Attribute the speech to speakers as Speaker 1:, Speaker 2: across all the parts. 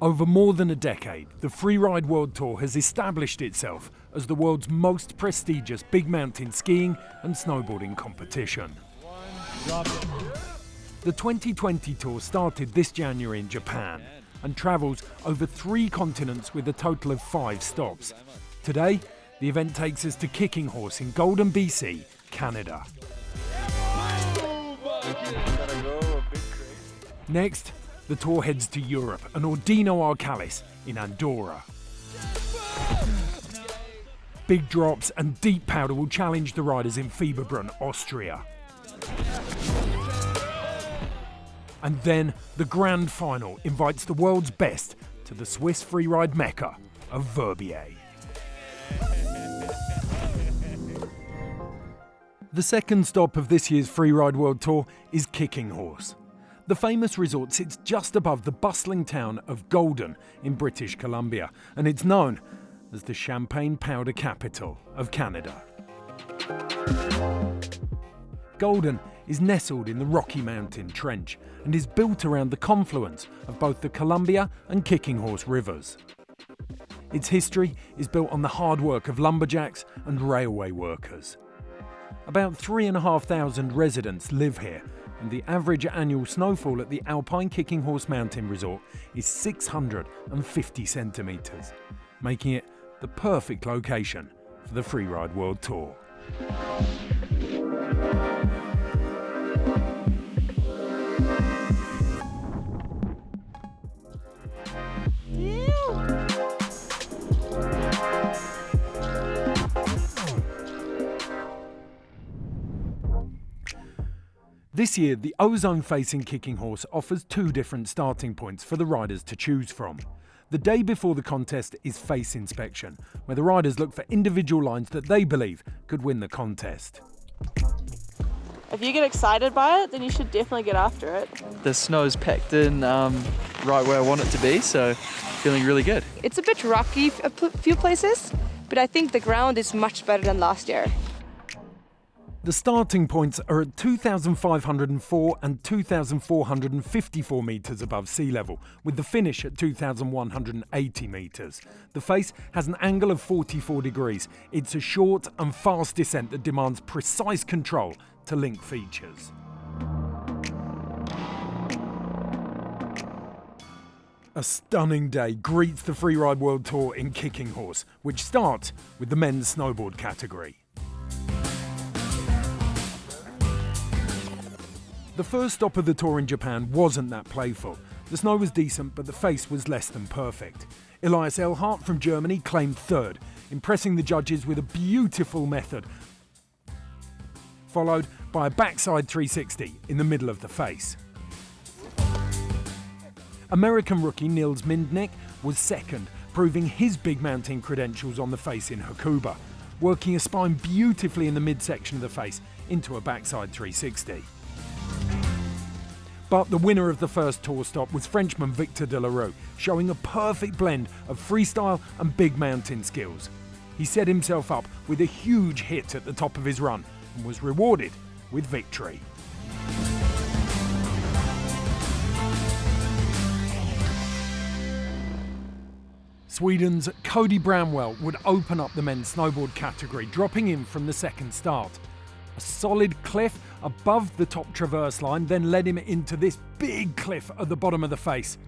Speaker 1: Over more than a decade, the Freeride World Tour has established itself as the world's most prestigious big mountain skiing and snowboarding competition. The 2020 tour started this January in Japan and travels over 3 continents with a total of 5 stops. Today, the event takes us to Kicking Horse in Golden, BC, Canada. Next, the tour heads to Europe and Ordino Arcalis in Andorra. Big drops and deep powder will challenge the riders in Fieberbrunn, Austria. And then the grand final invites the world's best to the Swiss freeride mecca of Verbier. The second stop of this year's Freeride World Tour is Kicking Horse. The famous resort sits just above the bustling town of Golden in British Columbia, and it's known as the champagne powder capital of Canada. Golden is nestled in the Rocky Mountain Trench and is built around the confluence of both the Columbia and Kicking Horse rivers. Its history is built on the hard work of lumberjacks and railway workers. About 3,500 residents live here, and the average annual snowfall at the Alpine Kicking Horse Mountain Resort is 650 centimetres, making it the perfect location for the Freeride World Tour. This year, the ozone-facing Kicking Horse offers 2 different starting points for the riders to choose from. The day before the contest is face inspection, where the riders look for individual lines that they believe could win the contest.
Speaker 2: If you get excited by it, then you should definitely get after it.
Speaker 3: The snow's packed in right where I want it to be, so feeling really good.
Speaker 4: It's a bit rocky a few places, but I think the ground is much better than last year.
Speaker 1: The starting points are at 2,504 and 2,454 metres above sea level, with the finish at 2,180 metres. The face has an angle of 44 degrees. It's a short and fast descent that demands precise control to link features. A stunning day greets the Freeride World Tour in Kicking Horse, which starts with the men's snowboard category. The first stop of the tour in Japan wasn't that playful. The snow was decent, but the face was less than perfect. Elias Eilhart from Germany claimed third, impressing the judges with a beautiful method, followed by a backside 360 in the middle of the face. American rookie Nils Mindnik was second, proving his big mountain credentials on the face in Hakuba, working a spine beautifully in the midsection of the face into a backside 360. But the winner of the first tour stop was Frenchman Victor Delarue, showing a perfect blend of freestyle and big mountain skills. He set himself up with a huge hit at the top of his run and was rewarded with victory. Sweden's Cody Bramwell would open up the men's snowboard category, dropping in from the second start. A solid cliff above the top traverse line then led him into this big cliff at the bottom of the face.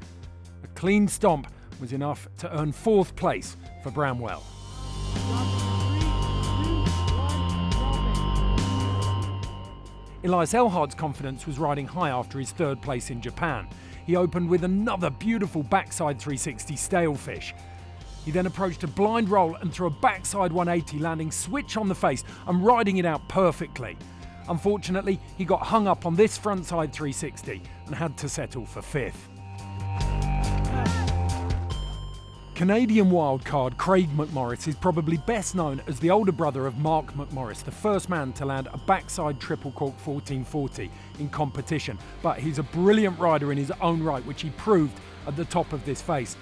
Speaker 1: A clean stomp was enough to earn 4th place for Bramwell. Elias Eilhart's confidence was riding high after his 3rd place in Japan. He opened with another beautiful backside 360 stalefish. He then approached a blind roll and threw a backside 180, landing switch on the face and riding it out perfectly. Unfortunately, he got hung up on this frontside 360 and had to settle for 5th. Canadian wildcard Craig McMorris is probably best known as the older brother of Mark McMorris, the first man to land a backside triple cork 1440 in competition. But he's a brilliant rider in his own right, which he proved at the top of this face.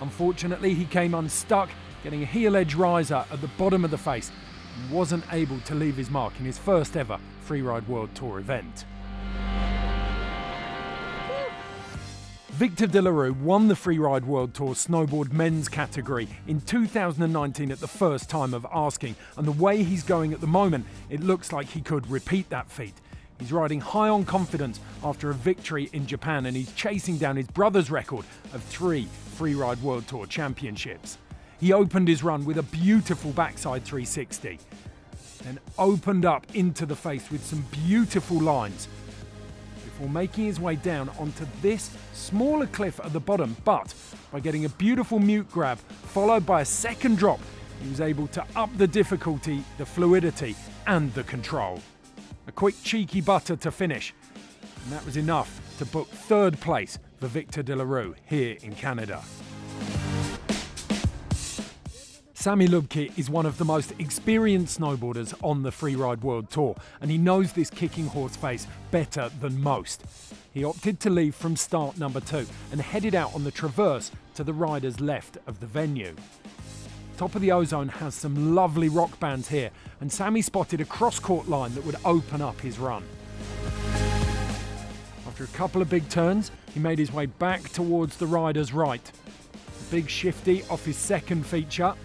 Speaker 1: Unfortunately, he came unstuck, getting a heel edge riser at the bottom of the face, and wasn't able to leave his mark in his first ever Freeride World Tour event. Victor De La Rue won the Freeride World Tour snowboard men's category in 2019 at the first time of asking, and the way he's going at the moment, it looks like he could repeat that feat. He's riding high on confidence after a victory in Japan, and he's chasing down his brother's record of 3 Freeride World Tour championships. He opened his run with a beautiful backside 360, then opened up into the face with some beautiful lines before making his way down onto this smaller cliff at the bottom, but by getting a beautiful mute grab followed by a second drop, he was able to up the difficulty, the fluidity and the control. A quick cheeky butter to finish, and that was enough to book 3rd place for Victor De La Rue here in Canada. Sami Lubke is one of the most experienced snowboarders on the Freeride World Tour, and he knows this kicking horse face better than most. He opted to leave from start number 2 and headed out on the traverse to the riders left of the venue. Top of the Ozone has some lovely rock bands here, and Sami spotted a cross-court line that would open up his run. After a couple of big turns, he made his way back towards the riders' right. A big shifty off his second feature.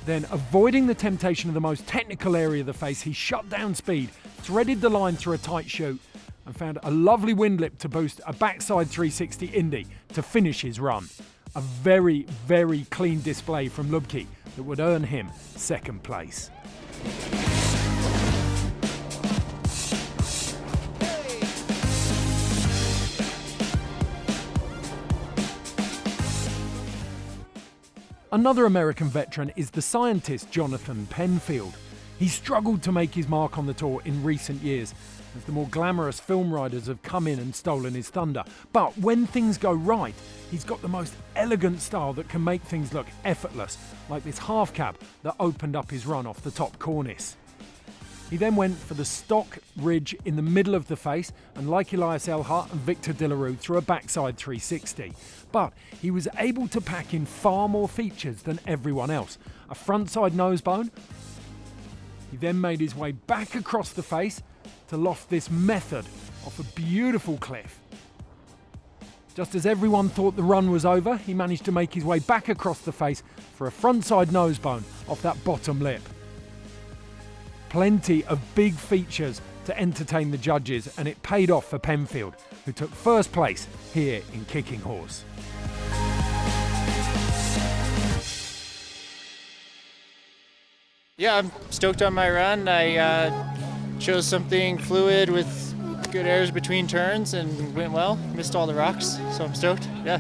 Speaker 1: Then, avoiding the temptation of the most technical area of the face, he shut down speed, threaded the line through a tight chute, and found a lovely wind lip to boost a backside 360 Indy to finish his run. A very, very clean display from Lubke that would earn him 2nd place. Another American veteran is the scientist Jonathan Penfield. He struggled to make his mark on the tour in recent years, as the more glamorous film riders have come in and stolen his thunder. But when things go right, he's got the most elegant style that can make things look effortless, like this half cab that opened up his run off the top cornice. He then went for the stock ridge in the middle of the face, and like Elias Elhart and Victor De La Rue, threw a backside 360. But he was able to pack in far more features than everyone else. A frontside nose bone. He then made his way back across the face to loft this method off a beautiful cliff. Just as everyone thought the run was over, he managed to make his way back across the face for a frontside nose bone off that bottom lip. Plenty of big features to entertain the judges, and it paid off for Penfield, who took 1st place here in Kicking Horse.
Speaker 5: Yeah, I'm stoked on my run. I chose something fluid with good airs between turns and went well. Missed all the rocks, so I'm stoked. Yeah.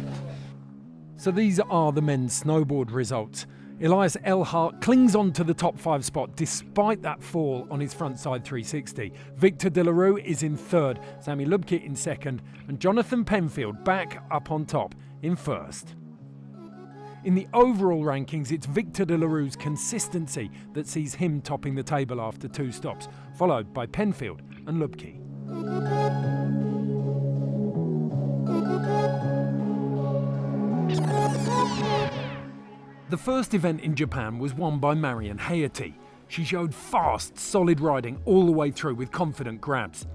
Speaker 1: So these are the men's snowboard results. Elias Elhart clings on to the top 5 spot despite that fall on his frontside 360. Victor De La Rue is in 3rd, Sami Lubke in 2nd, and Jonathan Penfield back up on top in 1st. In the overall rankings, it's Victor De La Rue's consistency that sees him topping the table after 2 stops, followed by Penfield and Lubke. The first event in Japan was won by Marion Haerty. She showed fast, solid riding all the way through with confident grabs.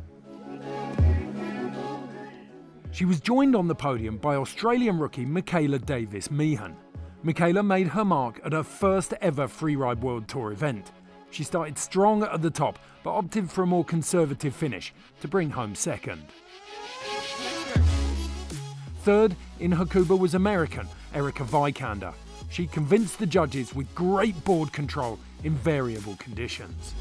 Speaker 1: She was joined on the podium by Australian rookie Michaela Davis-Meehan. Michaela made her mark at her first ever Freeride World Tour event. She started strong at the top, but opted for a more conservative finish to bring home 2nd. 3rd in Hakuba was American Erica Vikander. She convinced the judges with great board control in variable conditions.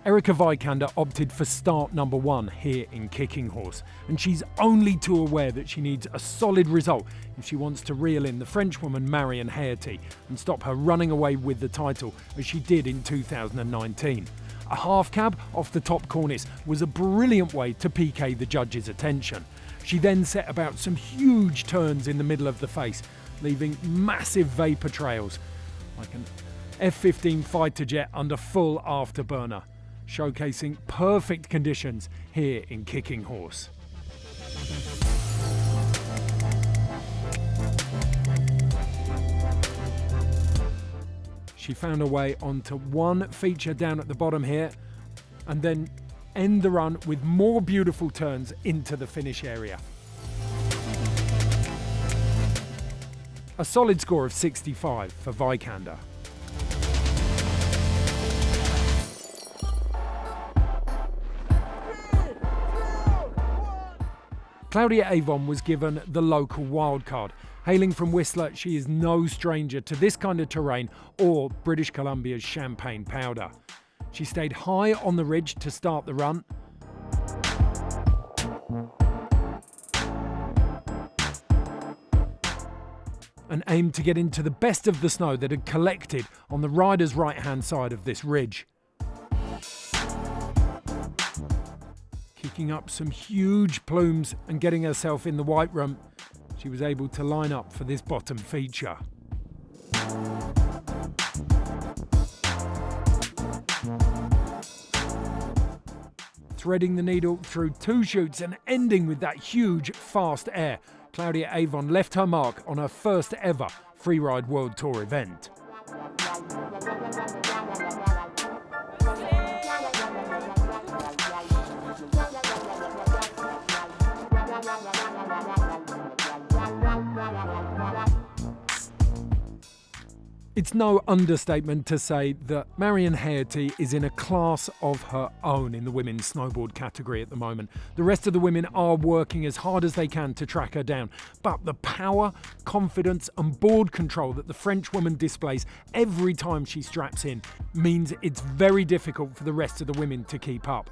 Speaker 1: Erica Vikander opted for start number 1 here in Kicking Horse, and she's only too aware that she needs a solid result if she wants to reel in the Frenchwoman Marion Haerty and stop her running away with the title as she did in 2019. A half cab off the top cornice was a brilliant way to PK the judges' attention. She then set about some huge turns in the middle of the face, leaving massive vapour trails, like an F-15 fighter jet under full afterburner, showcasing perfect conditions here in Kicking Horse. She found her way onto one feature down at the bottom here and then end the run with more beautiful turns into the finish area. A solid score of 65 for Vikander. Claudia Avon was given the local wildcard. Hailing from Whistler, she is no stranger to this kind of terrain or British Columbia's champagne powder. She stayed high on the ridge to start the run. And aimed to get into the best of the snow that had collected on the rider's right-hand side of this ridge. Kicking up some huge plumes and getting herself in the white room, she was able to line up for this bottom feature. Threading the needle through two chutes and ending with that huge fast air, Claudia Avon left her mark on her first ever Freeride World Tour event. It's no understatement to say that Marion Haerty is in a class of her own in the women's snowboard category at the moment. The rest of the women are working as hard as they can to track her down, but the power, confidence and board control that the French woman displays every time she straps in means it's very difficult for the rest of the women to keep up.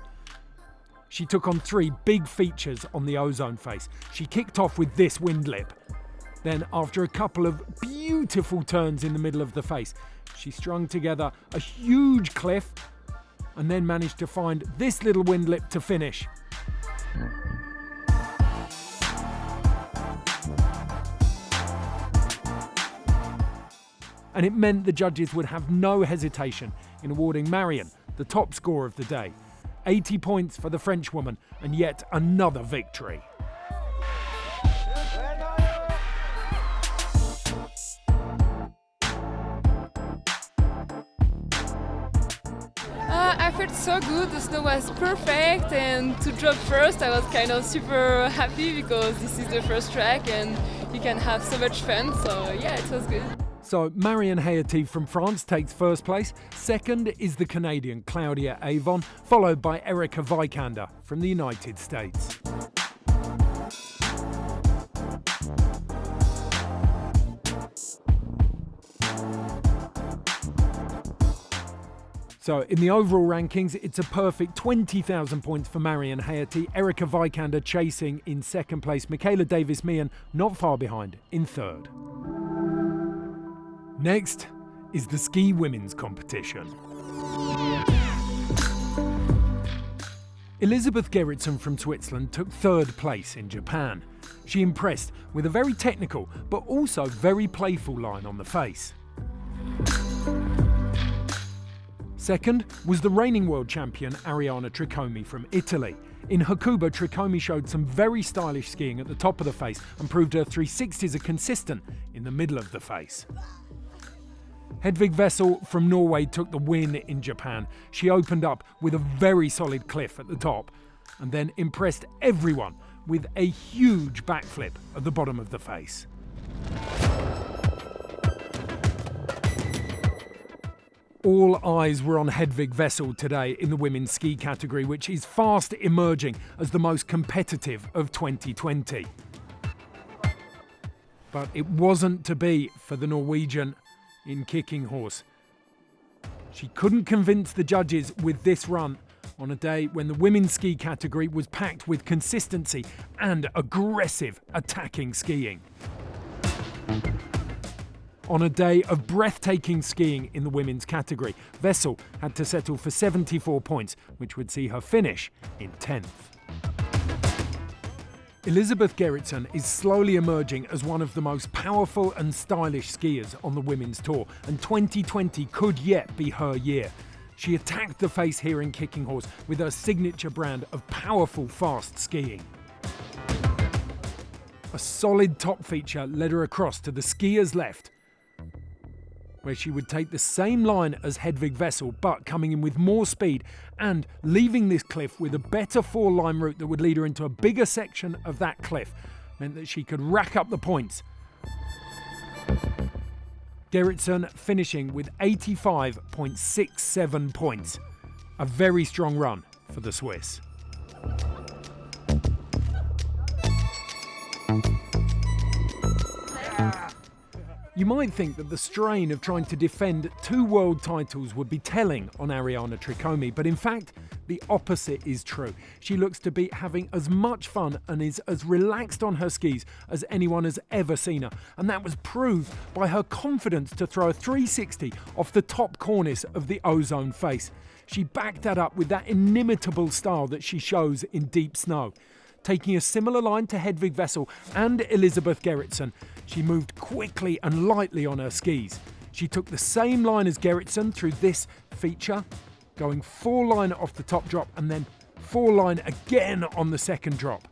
Speaker 1: She took on three big features on the ozone face. She kicked off with this wind lip. Then, after a couple of beautiful turns in the middle of the face, she strung together a huge cliff and then managed to find this little wind lip to finish. And it meant the judges would have no hesitation in awarding Marion the top score of the day. 80 points for the Frenchwoman and yet another victory.
Speaker 4: I felt so good, the snow was perfect, and to drop first I was kind of super happy because this is the first track and you can have so much fun, so yeah, it was good.
Speaker 1: So Marion Haerty from France takes first place. Second is the Canadian Claudia Avon, followed by Erica Vikander from the United States. So in the overall rankings, it's a perfect 20,000 points for Marion Haerty, Erica Vikander chasing in second place, Michaela Davis-Meehan not far behind in third. Next is the ski women's competition. Elisabeth Gerritsen from Switzerland took third place in Japan. She impressed with a very technical but also very playful line on the face. Second was the reigning world champion Ariana Tricomi from Italy. In Hakuba, Tricomi showed some very stylish skiing at the top of the face and proved her 360s are consistent in the middle of the face. Hedvig Vessel from Norway took the win in Japan. She opened up with a very solid cliff at the top and then impressed everyone with a huge backflip at the bottom of the face. All eyes were on Hedvig Vessel today in the women's ski category, which is fast emerging as the most competitive of 2020. But it wasn't to be for the Norwegian in Kicking Horse. She couldn't convince the judges with this run on a day when the women's ski category was packed with consistency and aggressive attacking skiing. On a day of breathtaking skiing in the women's category, Vessel had to settle for 74 points, which would see her finish in 10th. Elisabeth Gerritsen is slowly emerging as one of the most powerful and stylish skiers on the women's tour, and 2020 could yet be her year. She attacked the face here in Kicking Horse with her signature brand of powerful, fast skiing. A solid top feature led her across to the skiers left, where she would take the same line as Hedvig Wessel, but coming in with more speed and leaving this cliff with a better four-line route that would lead her into a bigger section of that cliff, meant that she could rack up the points. Gerritsen finishing with 85.67 points. A very strong run for the Swiss. You might think that the strain of trying to defend 2 world titles would be telling on Ariana Tricome, but in fact, the opposite is true. She looks to be having as much fun and is as relaxed on her skis as anyone has ever seen her, and that was proved by her confidence to throw a 360 off the top cornice of the ozone face. She backed that up with that inimitable style that she shows in deep snow. Taking a similar line to Hedvig Wessel and Elisabeth Gerritsen, she moved quickly and lightly on her skis. She took the same line as Gerritsen through this feature, going 4-line off the top drop and then 4-line again on the second drop.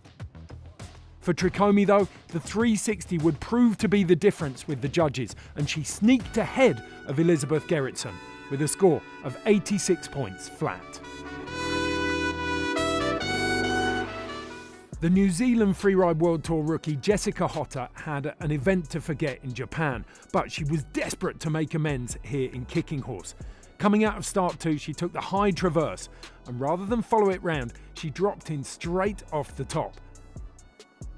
Speaker 1: For Tricome though, the 360 would prove to be the difference with the judges, and she sneaked ahead of Elisabeth Gerritsen with a score of 86 points flat. The New Zealand Freeride World Tour rookie Jessica Hotter had an event to forget in Japan, but she was desperate to make amends here in Kicking Horse. Coming out of start 2, she took the high traverse, and rather than follow it round, she dropped in straight off the top.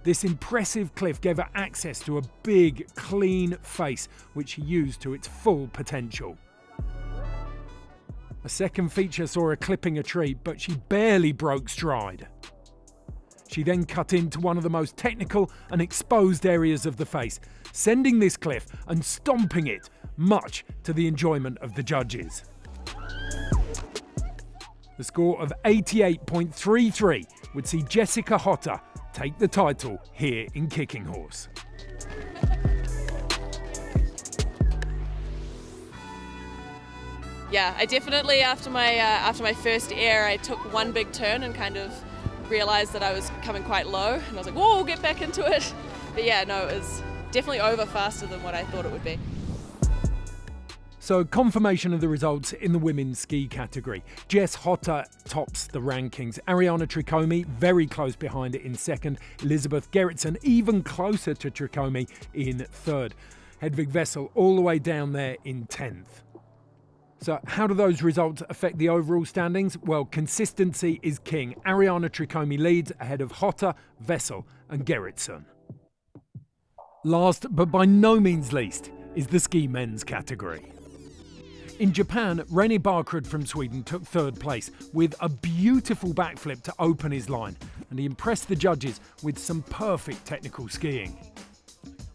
Speaker 1: This impressive cliff gave her access to a big, clean face, which she used to its full potential. A second feature saw her clipping a tree, but she barely broke stride. She then cut into one of the most technical and exposed areas of the face, sending this cliff and stomping it, much to the enjoyment of the judges. The score of 88.33 would see Jessica Hotter take the title here in Kicking Horse.
Speaker 2: Yeah, I definitely after my first air, I took one big turn and kind of realised that I was coming quite low, and I was like, whoa, get back into it. But yeah, no, it was definitely over faster than what I thought it would be.
Speaker 1: So, confirmation of the results in the women's ski category. Jess Hotter tops the rankings. Ariana Tricome very close behind it in second. Elisabeth Gerritsen even closer to Tricome in third. Hedvig Wessel all the way down there in 10th. So how do those results affect the overall standings? Well, consistency is king. Ariana Tricome leads ahead of Hotter, Wessel and Gerritsen. Last, but by no means least, is the ski men's category. In Japan, René Barkrud from Sweden took third place with a beautiful backflip to open his line, and he impressed the judges with some perfect technical skiing.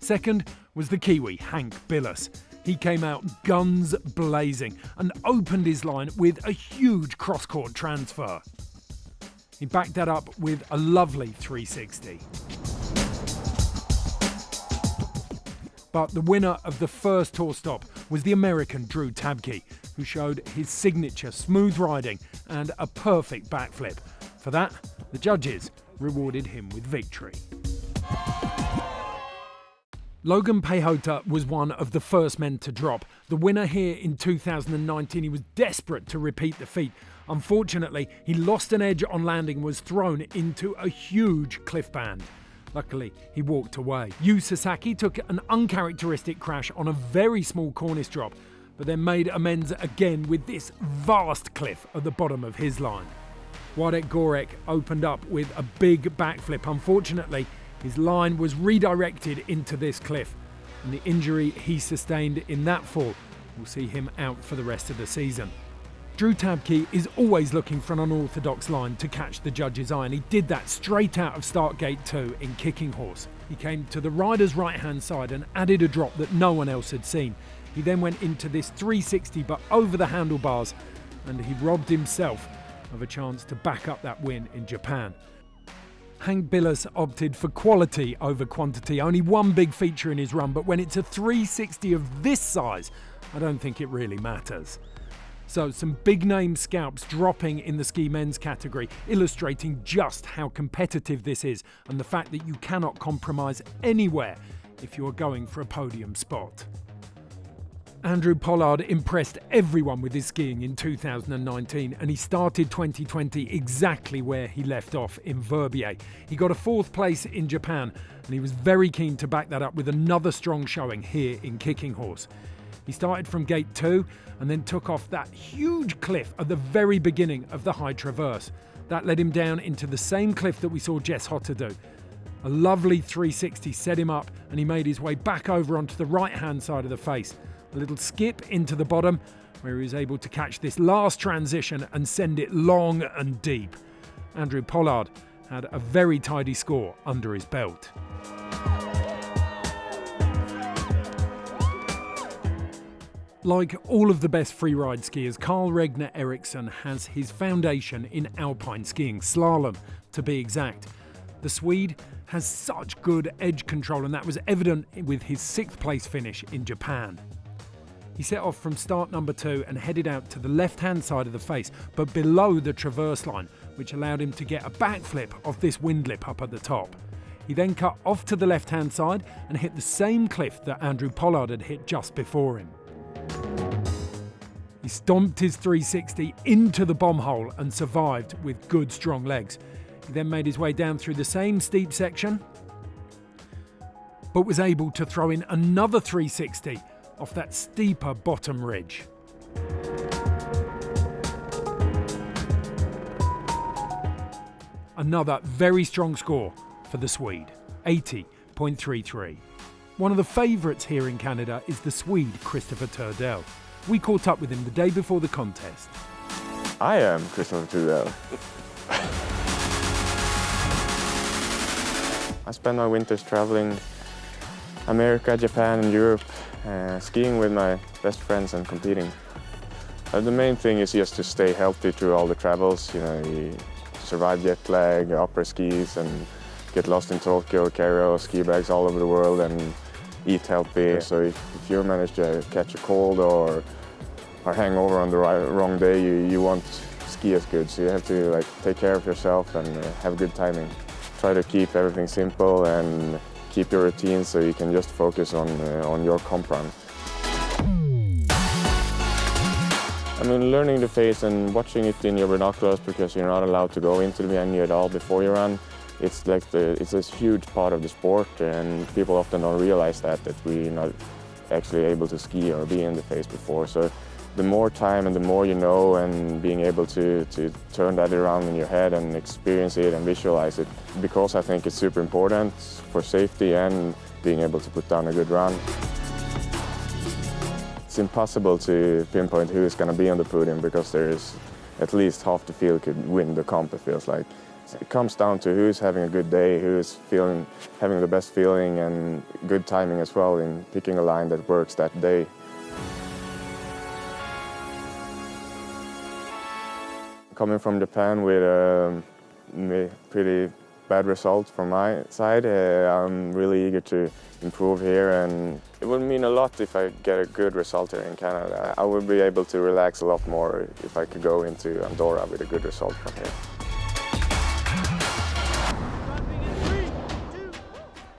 Speaker 1: Second was the Kiwi, Hank Billis. He came out guns blazing and opened his line with a huge cross-court transfer. He backed that up with a lovely 360. But the winner of the first tour stop was the American Drew Tabke, who showed his signature smooth riding and a perfect backflip. For that, the judges rewarded him with victory. Logan Pehota was one of the first men to drop. The winner here in 2019, he was desperate to repeat the feat. Unfortunately, he lost an edge on landing and was thrown into a huge cliff band. Luckily, he walked away. Yu Sasaki took an uncharacteristic crash on a very small cornice drop, but then made amends again with this vast cliff at the bottom of his line. Władek Górek opened up with a big backflip. Unfortunately, his line was redirected into this cliff, and the injury he sustained in that fall will see him out for the rest of the season. Drew Tabke is always looking for an unorthodox line to catch the judge's eye, and he did that straight out of start gate 2 in Kicking Horse. He came to the rider's right-hand side and added a drop that no one else had seen. He then went into this 360 but over the handlebars, and he robbed himself of a chance to back up that win in Japan. Hank Billis opted for quality over quantity. Only one big feature in his run, but when it's a 360 of this size, I don't think it really matters. So some big name scalps dropping in the ski men's category, illustrating just how competitive this is and the fact that you cannot compromise anywhere if you are going for a podium spot. Andrew Pollard impressed everyone with his skiing in 2019, and he started 2020 exactly where he left off in Verbier. He got a 4th place in Japan, and he was very keen to back that up with another strong showing here in Kicking Horse. He started from gate 2 and then took off that huge cliff at the very beginning of the high traverse. That led him down into the same cliff that we saw Jess Hotter do. A lovely 360 set him up, and he made his way back over onto the right-hand side of the face. A little skip into the bottom, where he was able to catch this last transition and send it long and deep. Andrew Pollard had a very tidy score under his belt. Like all of the best freeride skiers, Carl Regner Eriksson has his foundation in alpine skiing, slalom to be exact. The Swede has such good edge control, and that was evident with his 6th place finish in Japan. He set off from start number 2 and headed out to the left-hand side of the face, but below the traverse line, which allowed him to get a backflip off this windlip up at the top. He then cut off to the left-hand side and hit the same cliff that Andrew Pollard had hit just before him. He stomped his 360 into the bomb hole and survived with good strong legs. He then made his way down through the same steep section, but was able to throw in another 360 off that steeper bottom ridge. Another very strong score for the Swede, 80.33. One of the favourites here in Canada is the Swede Christopher Turdell. We caught up with him the day before the contest.
Speaker 6: I am Christopher Turdell. I spend my winters traveling America, Japan and Europe, skiing with my best friends and competing. The main thing is just to stay healthy through all the travels. You survive jet lag, opera skis, and get lost in Tokyo, carry our ski bags all over the world and eat healthy. So if you manage to catch a cold or hangover on the wrong day, you won't ski as good. So you have to take care of yourself and have good timing. Try to keep everything simple and keep your routine so you can just focus on your comp run. I mean, learning the face and watching it in your binoculars, because you're not allowed to go into the venue at all before you run. It's a huge part of the sport, and people often don't realize that we're not actually able to ski or be in the face before. So the more time and the more you know, and being able to turn that around in your head and experience it and visualize it, because I think it's super important for safety and being able to put down a good run. It's impossible to pinpoint who is going to be on the podium, because there is at least half the field could win the comp, it feels like. It comes down to who's having a good day, who's having the best feeling and good timing as well in picking a line that works that day. Coming from Japan with a pretty bad result from my side, I'm really eager to improve here, and it would mean a lot if I get a good result here in Canada. I would be able to relax a lot more if I could go into Andorra with a good result from here.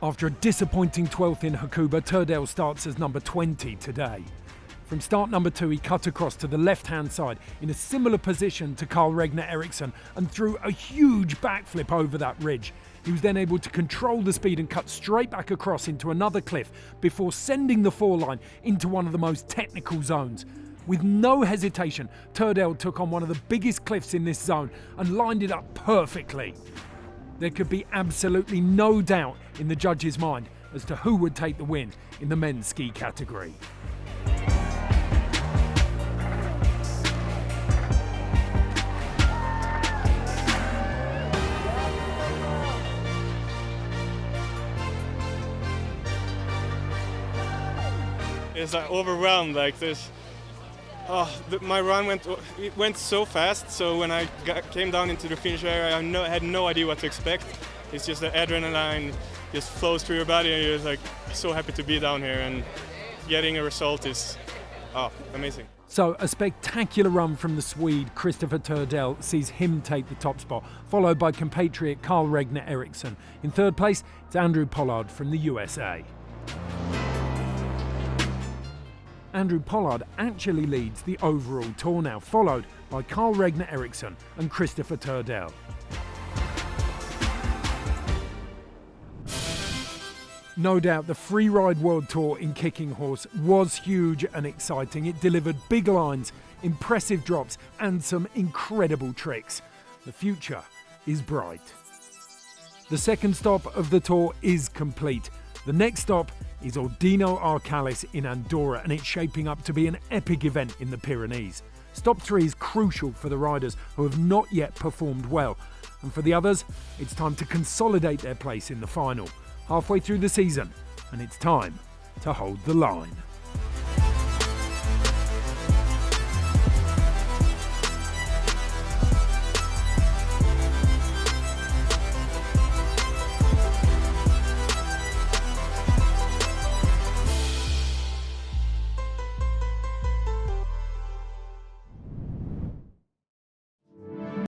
Speaker 1: After a disappointing 12th in Hakuba, Turdell starts as number 20 today. From start number 2, he cut across to the left-hand side in a similar position to Carl Regner Eriksson and threw a huge backflip over that ridge. He was then able to control the speed and cut straight back across into another cliff before sending the four-line into one of the most technical zones. With no hesitation, Turdell took on one of the biggest cliffs in this zone and lined it up perfectly. There could be absolutely no doubt in the judge's mind as to who would take the win in the men's ski category.
Speaker 7: It's overwhelmed like this. My run went so fast, so when I came down into the finish area, I had no idea what to expect. It's just the adrenaline just flows through your body, and you're just so happy to be down here, and getting a result is amazing.
Speaker 1: So a spectacular run from the Swede Christopher Turdell sees him take the top spot, followed by compatriot Carl Regner Eriksson. In third place, it's Andrew Pollard from the USA. Andrew Pollard actually leads the overall tour now, followed by Carl Regner Eriksson and Christopher Turdell. No doubt the Freeride World Tour in Kicking Horse was huge and exciting. It delivered big lines, impressive drops and some incredible tricks. The future is bright. The second stop of the tour is complete. The next stop is Ordino Arcalis in Andorra, and it's shaping up to be an epic event in the Pyrenees. Stop 3 is crucial for the riders who have not yet performed well, and for the others, it's time to consolidate their place in the final. Halfway through the season, and it's time to hold the line.